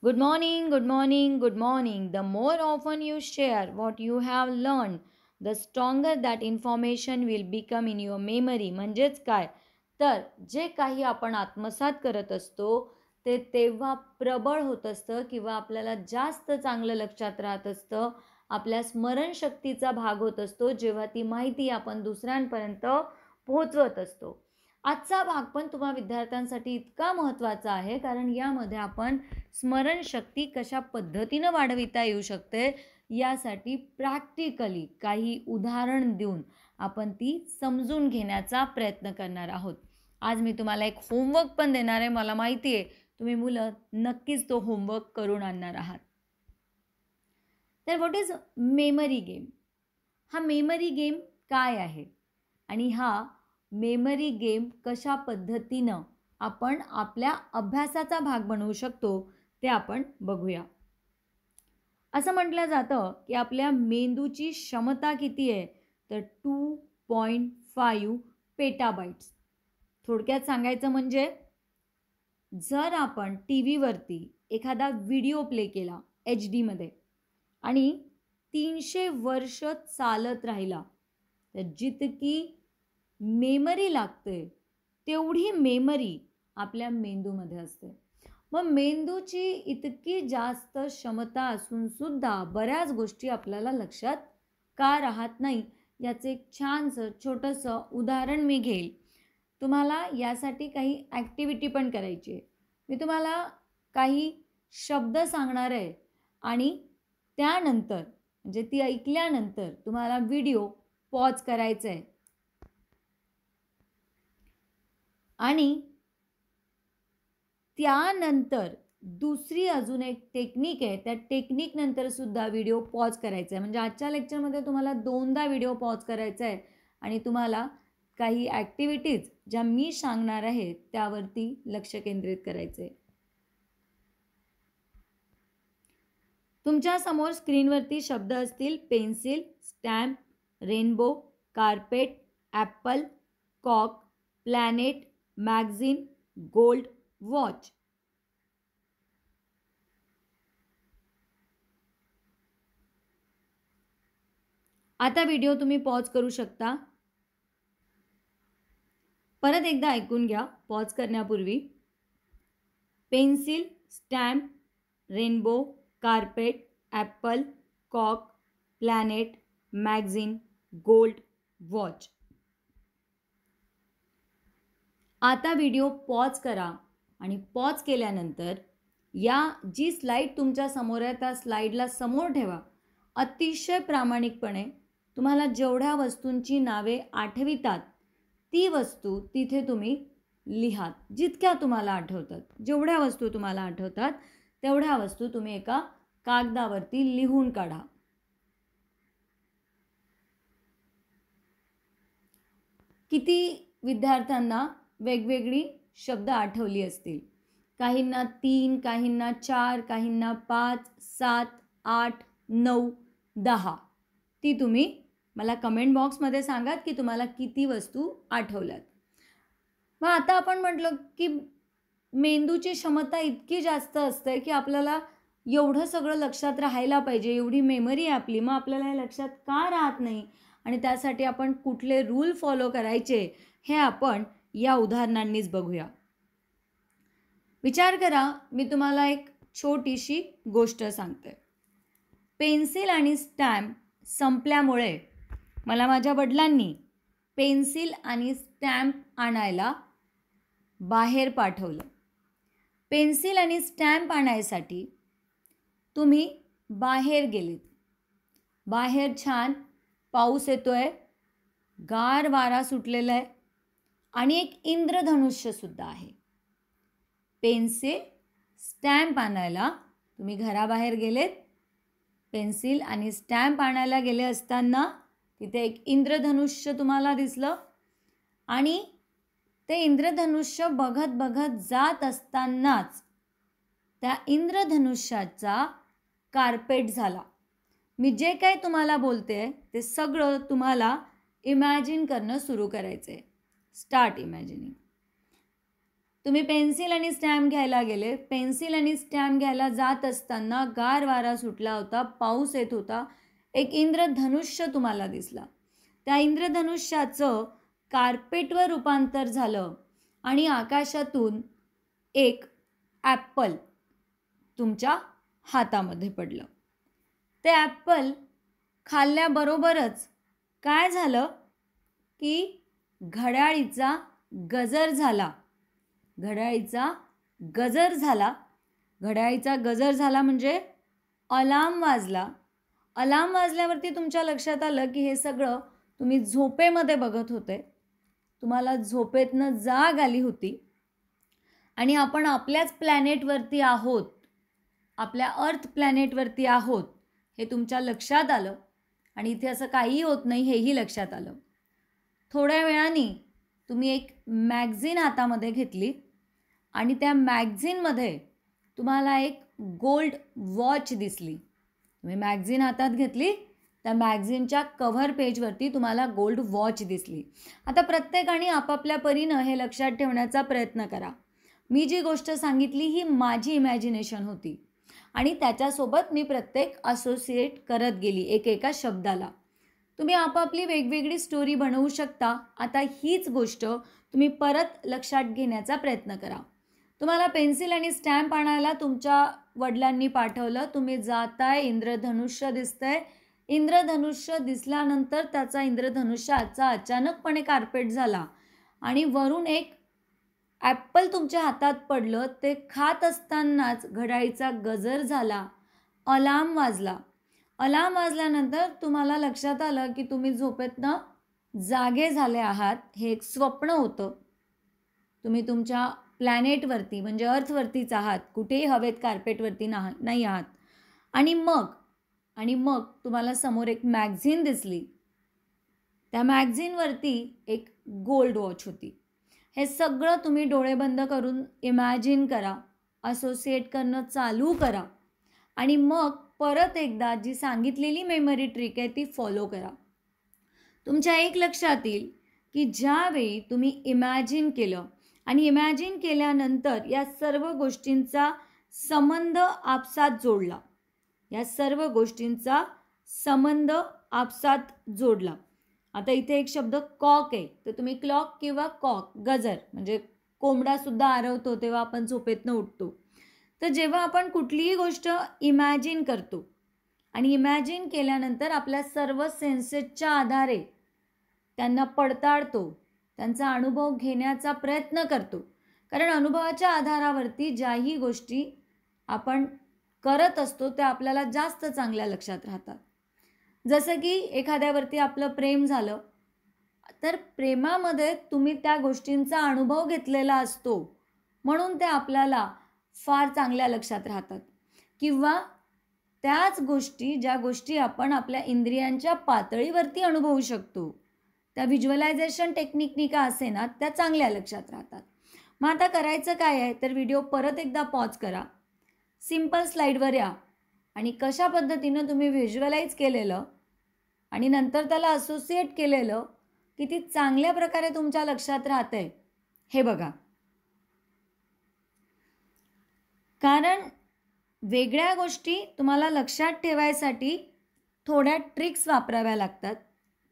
Good morning, good morning, good morning. The more often you share what you have learned, the stronger that information will become in your memory. म्हणजेच काय तर जे काही आपण आत्मसात करत असतो ते तेव्हा प्रबळ होत असतं किंवा आपल्याला जास्त चांगलं लक्षात राहत असतं. आपल्या स्मरणशक्तीचा भाग होत असतो जेव्हा ती माहिती आपण दुसऱ्यांपर्यंत पोहोचवत असतो. आजचा भाग पण तुम्हा विद्यार्थ्यांसाठी इतका महत्त्वाचा आहे कारण यामध्ये आपण स्मरणशक्ती कशा पद्धतीनं वाढविता येऊ शकते यासाठी प्रॅक्टिकली काही उदाहरण देऊन आपण ती समजून घेण्याचा प्रयत्न करणार आहोत. आज मी तुम्हाला एक होमवर्क पण देणार आहे. मला माहिती आहे तुम्ही मुलं नक्कीच तो होमवर्क करून आणणार आहात. तर व्हॉट इज मेमरी गेम? हा मेमरी गेम काय आहे आणि हा मेमरी गेम कशा पद्धतीनं आपण आपल्या अभ्यासाचा भाग बनवू शकतो ते आपण बघूया. असं म्हटलं जातं की आपल्या मेंदूची क्षमता किती आहे तर 2.5 पेटाबाइट्स. थोडक्यात सांगायचं म्हणजे जर आपण टी व्हीवरती एखादा व्हिडिओ प्ले केला HD मध्ये आणि 300 वर्ष चालत राहिला तर जितकी मेमरी लागते तेवढी मेमरी आपल्या मेंदूमध्ये असते. मग मेंदूची इतकी जास्त क्षमता असून सुद्धा बऱ्याच गोष्टी आपल्याला लक्षात का राहत नाही याचे एक छानसं छोटंसं उदाहरण मी घेईल. तुम्हाला यासाठी काही ॲक्टिव्हिटी पण करायची आहे. मी तुम्हाला काही शब्द सांगणार आहे आणि त्यानंतर म्हणजे ती ऐकल्यानंतर तुम्हाला व्हिडिओ पॉज करायचा आहे आणि त्यानंतर दुसरी अजून एक टेक्निक आहे. त्या टेक्निकनंतर सुद्धा व्हिडिओ पॉज करायचा आहे. म्हणजे आजच्या लेक्चरमध्ये तुम्हाला दोनदा व्हिडिओ पॉज करायचा आहे आणि तुम्हाला काही ॲक्टिव्हिटीज ज्या मी सांगणार आहे त्यावरती लक्ष केंद्रित करायचं आहे. तुमच्यासमोर स्क्रीनवरती शब्द असतील pencil, stamp, rainbow, carpet, apple, cock, planet, magazine, gold, watch. आता व्हिडिओ तुम्ही पॉज करू शकता. परत एकदा ऐकून घ्या पॉज करण्यापूर्वी. Pencil, stamp, rainbow, carpet, apple, cock, planet, magazine, gold, watch. आता व्हिडिओ पॉज करा आणि पॉज केल्यानंतर या जी स्लाईड तुमच्या समोर आहे त्या स्लाईडला समोर ठेवा. अतिशय प्रामाणिकपणे तुम्हाला जेवढ्या वस्तूंची नावे आठवितात ती वस्तू तिथे तुम्ही लिहात. जितक्या तुम्हाला आठवतात, जेवढ्या वस्तू तुम्हाला आठवतात तेवढ्या वस्तू तुम्ही एका कागदावरती लिहून काढा. किती विद्यार्थ्यांना वेगवेगळी शब्द आठवली असतील? काहींना 3, काहींना 4, काहींना 5, 7, 8, 9, 10. ती तुम्ही मला कमेंट बॉक्समध्ये सांगात की तुम्हाला किती वस्तू आठवल्यात. मग आता आपण म्हटलं की मेंदूची क्षमता इतकी जास्त असते की आपल्याला एवढं सगळं लक्षात राहायला पाहिजे, एवढी मेमरी आहे आपली, मग आपल्याला हे लक्षात का राहत नाही आणि त्यासाठी आपण कुठले रूल फॉलो करायचे हे आपण या उदाहरणांनीच बघूया. विचार करा, मी तुम्हाला एक छोटीशी गोष्ट सांगते. पेन्सिल आणि स्टॅम्प संपल्यामुळे मला माझ्या वडिलांनी पेन्सिल आणि स्टॅम्प आणायला बाहेर पाठवलं. पेन्सिल आणि स्टॅम्प आणायसाठी तुम्ही बाहेर गेलेत. बाहेर छान पाऊस येतोय, गार वारा सुटलेला आहे आणि एक इंद्रधनुष्यसुद्धा आहे. पेन्सिल, स्टॅम्प आणायला तुम्ही घराबाहेर गेलेत. पेन्सिल आणि स्टॅम्प आणायला गेले असताना तिथे एक इंद्रधनुष्य तुम्हाला दिसलं आणि ते इंद्रधनुष्य बघत बघत जात असतानाच त्या इंद्रधनुष्याचा कार्पेट झाला. मी जे काही तुम्हाला बोलते ते सगळं तुम्हाला इमॅजिन करणं सुरू करायचं आहे. स्टार्ट इमॅजिनिंग. तुम्ही पेन्सिल आणि स्टॅम्प घ्यायला गेले. पेन्सिल आणि स्टॅम्प घ्यायला जात असताना गार वारा सुटला होता, पाऊस येत होता. एक इंद्रधनुष्य तुम्हाला दिसला. त्या इंद्रधनुष्याचं कार्पेटवर रूपांतर झालं आणि आकाशातून एक ॲपल तुमच्या हातामध्ये पडलं. ते ॲपल खाल्ल्याबरोबरच काय झालं की घड्याळीचा गजर झाला. घड्याळीचा गजर झाला. घड्याळीचा गजर झाला म्हणजे अलार्म वाजला. अलार्म वाजल्यावरती तुमच्या लक्षात आलं की हे सगळं तुम्ही झोपेमध्ये बघत होते. तुम्हाला झोपेतनं जाग आली होती आणि आपण आपल्याच प्लॅनेटवरती आहोत, आपल्या अर्थ प्लॅनेटवरती आहोत हे तुमच्या लक्षात आलं आणि इथे असं काहीही होत नाही हेही लक्षात आलं. थोड्या वेळाने तुम्ही एक मॅगझिन हातामध्ये घेतली आणि त्या मॅगझिनमध्ये तुम्हाला एक गोल्ड वॉच दिसली. तुम्ही मॅगझिन हातात घेतली, त्या मॅगझिनच्या कव्हर पेजवरती तुम्हाला गोल्ड वॉच दिसली. आता प्रत्येकाने आपापल्या परीनं हे लक्षात ठेवण्याचा प्रयत्न करा. मी जी गोष्ट सांगितली ही माझी इमॅजिनेशन होती आणि त्याच्यासोबत मी प्रत्येक असोसिएट करत गेली एकेका शब्दाला. तुम्ही आपापली वेगवेगळी स्टोरी बनवू शकता. आता हीच गोष्ट तुम्ही परत लक्षात घेण्याचा प्रयत्न करा. तुम्हाला पेन्सिल आणि स्टॅम्प आणायला तुमच्या वडिलांनी पाठवलं. तुम्ही जाताय, इंद्रधनुष्य दिसतंय. इंद्रधनुष्य दिसल्यानंतर त्याचा इंद्रधनुष्याचा अचानकपणे कार्पेट झाला आणि वरून एक ॲपल तुमच्या हातात पडलं. ते खात असतानाच घड्याळीचा गजर झाला. अलार्म वाजला. अलार्म वाजल्यानंतर तुम्हाला लक्षात आलं की तुम्ही झोपेतनं जागे झाले आहात. हे एक स्वप्न होतं. तुम्ही तुमच्या प्लॅनेटवरती म्हणजे अर्थवरतीच आहात, कुठेही हवेत कार्पेटवरती नाही आहात. आणि मग तुम्हाला समोर एक मॅगझिन दिसली. त्या मॅगझिनवरती एक गोल्ड वॉच होती. हे सगळं तुम्ही डोळे बंद करून इमॅजिन करा, असोसिएट करणं चालू करा आणि मग परत एकदा जी सांगितलेली मेमरी ट्रिक आहे ती फॉलो करा. तुमच्या एक लक्षात येईल की ज्यावेळी तुम्ही इमॅजिन केलं आणि इमॅजिन केल्यानंतर या सर्व गोष्टींचा संबंध आपसात जोडला. या सर्व गोष्टींचा संबंध आपसात जोडला. आता इथे एक शब्द कॉक आहे, तर तुम्ही क्लॉक किंवा कॉक गजर म्हणजे कोंबडासुद्धा आरवतो तेव्हा आपण झोपेतनं उठतो. तर जेव्हा आपण कुठलीही गोष्ट इमॅजिन करतो आणि इमॅजिन केल्यानंतर आपल्या सर्व सेन्सेसच्या आधारे त्यांना पडताळतो, त्यांचा अनुभव घेण्याचा प्रयत्न करतो. कारण अनुभवाच्या आधारावरती ज्याही गोष्टी आपण करत असतो त्या आपल्याला जास्त चांगल्या लक्षात राहतात. जसं की एखाद्यावरती आपलं प्रेम झालं, तर प्रेमामध्ये तुम्ही त्या गोष्टींचा अनुभव घेतलेला असतो म्हणून त्या आपल्याला फार चांगल्या लक्षात राहतात. किंवा त्याच गोष्टी ज्या गोष्टी आपण आपल्या इंद्रियांच्या पातळीवरती अनुभवू शकतो, त्या व्हिज्युअलायझेशन टेक्निकनी का असे ना त्या चांगल्या लक्षात राहतात. मग आता करायचं काय आहे, तर व्हिडिओ परत एकदा पॉज करा, सिम्पल स्लाईडवर या आणि कशा पद्धतीनं तुम्ही व्हिज्युअलाइज केलेलं आणि नंतर त्याला असोसिएट केलेलं किती चांगल्या प्रकारे तुमच्या लक्षात राहतंय हे बघा. कारण वेगळ्या गोष्टी तुम्हाला लक्षात ठेवायसाठी थोड्या ट्रिक्स वापराव्या लागतात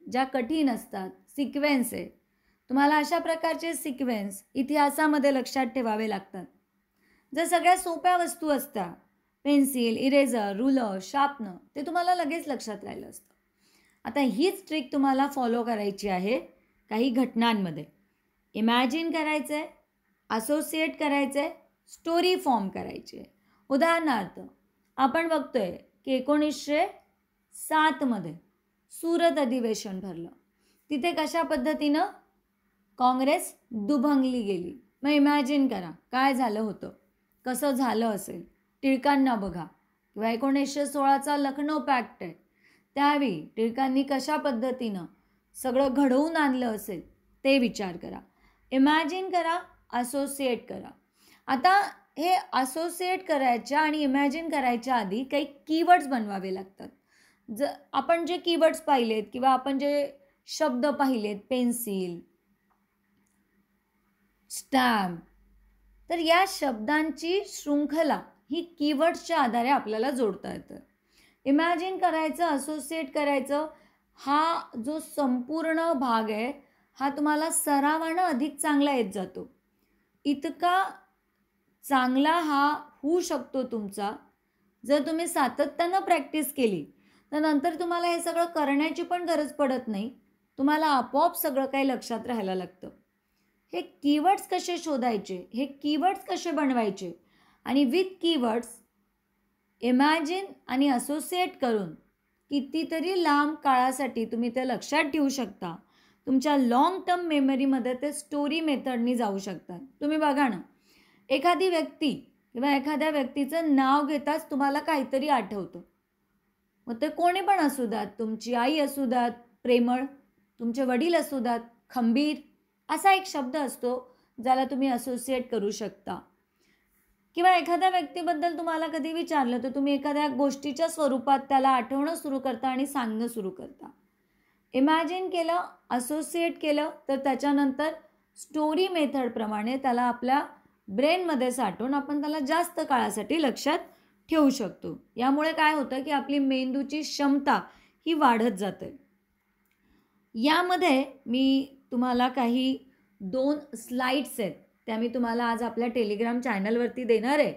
ज्या कठीण असतात. सिक्वेन्स आहे, तुम्हाला अशा प्रकारचे सिक्वेन्स इतिहासामध्ये लक्षात ठेवावे लागतात. जर सगळ्या सोप्या वस्तू असतात, पेन्सिल, इरेझर, रुलर, शार्पनर, ते तुम्हाला लगेच लक्षात राहिलं असतं. आता हीच ट्रिक तुम्हाला फॉलो करायची आहे काही घटनांमध्ये. इमॅजिन करायचं आहे, असोसिएट करायचं आहे, स्टोरी फॉर्म करायची आहे. उदाहरणार्थ आपण बघतोय की 1907 मध्ये सुरत अधिवेशन भरलं. तिथे कशा पद्धतीनं काँग्रेस दुभंगली गेली. मग इमॅजिन करा काय झालं होतं, कसं झालं असेल. टिळकांना बघा, किंवा 1916चा लखनौ पॅक्ट आहे, त्यावेळी टिळकांनी कशा पद्धतीनं सगळं घडवून आणलं असेल ते विचार करा. इमॅजिन करा, असोसिएट करा. आता हे असोसिएट करायच्या आणि इमॅजिन करायच्या आधी काही कीवर्ड्स बनवावे लागतात. आपण जे कीवर्ड्स पाहिलेत किंवा आपण जे शब्द पाहिलेत, पेन्सिल, स्टॅम्प, तर या शब्दांची शृंखला ही कीवर्ड्सच्या आधारे आपल्याला जोडता येतं. इमॅजिन करायचं, असोसिएट करायचं, हा जो संपूर्ण भाग आहे हा तुम्हाला सरावानं अधिक चांगला येत जातो. इतका चांगला हा होऊ शकतो तुमचा जर तुम्ही सातत्यानं प्रॅक्टिस केली, तर नंतर तुम्हाला हे सगळं करण्याची पण गरज पडत नाही. तुम्हाला आपोआप सगळं काही लक्षात राहायला लागतं. हे कीवर्ड्स कसे शोधायचे, हे कीवर्ड्स कसे बनवायचे आणि विथ कीवर्ड्स इमॅजिन आणि असोसिएट करून कितीतरी लांब काळासाठी तुम्ही ते लक्षात ठेवू शकता. तुमच्या लाँग टर्म मेमरीमध्ये ते स्टोरी मेथडनी जाऊ शकतात. तुम्ही बघा ना, एखादी व्यक्ती किंवा एखाद्या व्यक्तीचं नाव घेताच तुम्हाला काहीतरी आठवतं. मग ते कोणी पण असू द्यात, तुमची आई असू द्यात प्रेमळ, तुमचे वडील असू द्यात खंबीर, असा एक शब्द असतो ज्याला तुम्ही असोसिएट करू शकता. किंवा एखाद्या व्यक्तीबद्दल तुम्हाला कधी विचारलं तर तुम्ही एखाद्या गोष्टीच्या स्वरूपात त्याला आठवणं सुरू करता आणि सांगणं सुरू करता. इमॅजिन केलं, असोसिएट केलं, तर त्याच्यानंतर स्टोरी मेथडप्रमाणे त्याला आपल्या ब्रेनमध्ये साठवून आपण त्याला जास्त काळासाठी लक्षात ठेवू शकतो. यामुळे काय होतं की आपली मेंदूची क्षमता ही वाढत जाते. यामध्ये मी तुम्हाला काही 2 स्लाइड्स आहेत, त्या मी तुम्हाला आज आपल्या टेलिग्राम चॅनलवरती देणार आहे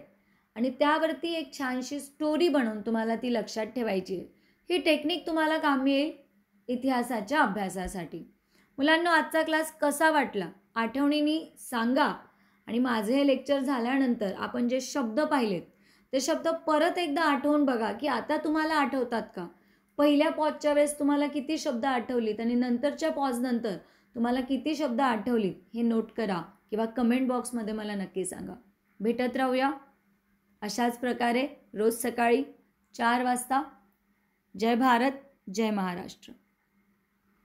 आणि त्यावरती एक छानशी स्टोरी बनवून तुम्हाला ती लक्षात ठेवायची आहे. ही टेक्निक तुम्हाला कामी येईल इतिहासाच्या अभ्यासासाठी. मुलांनो, आजचा क्लास कसा वाटला आठवणीने सांगा आणि माझे हे लेक्चर झाल्यानंतर आपण जे शब्द पाहिलेत ते शब्द परत एकदा आठवून बघा की आता तुम्हाला आठवतात का. पहिल्या पॉजच्या वेळेस तुम्हाला किती शब्द आठवलीत आणि नंतरच्या पॉजनंतर तुम्हाला किती शब्द आठवलीत हे नोट करा किंवा कमेंट बॉक्समध्ये मला नक्की सांगा. भेटत राहूया अशाच प्रकारे रोज सकाळी 4 वाजता. जय भारत, जय महाराष्ट्र.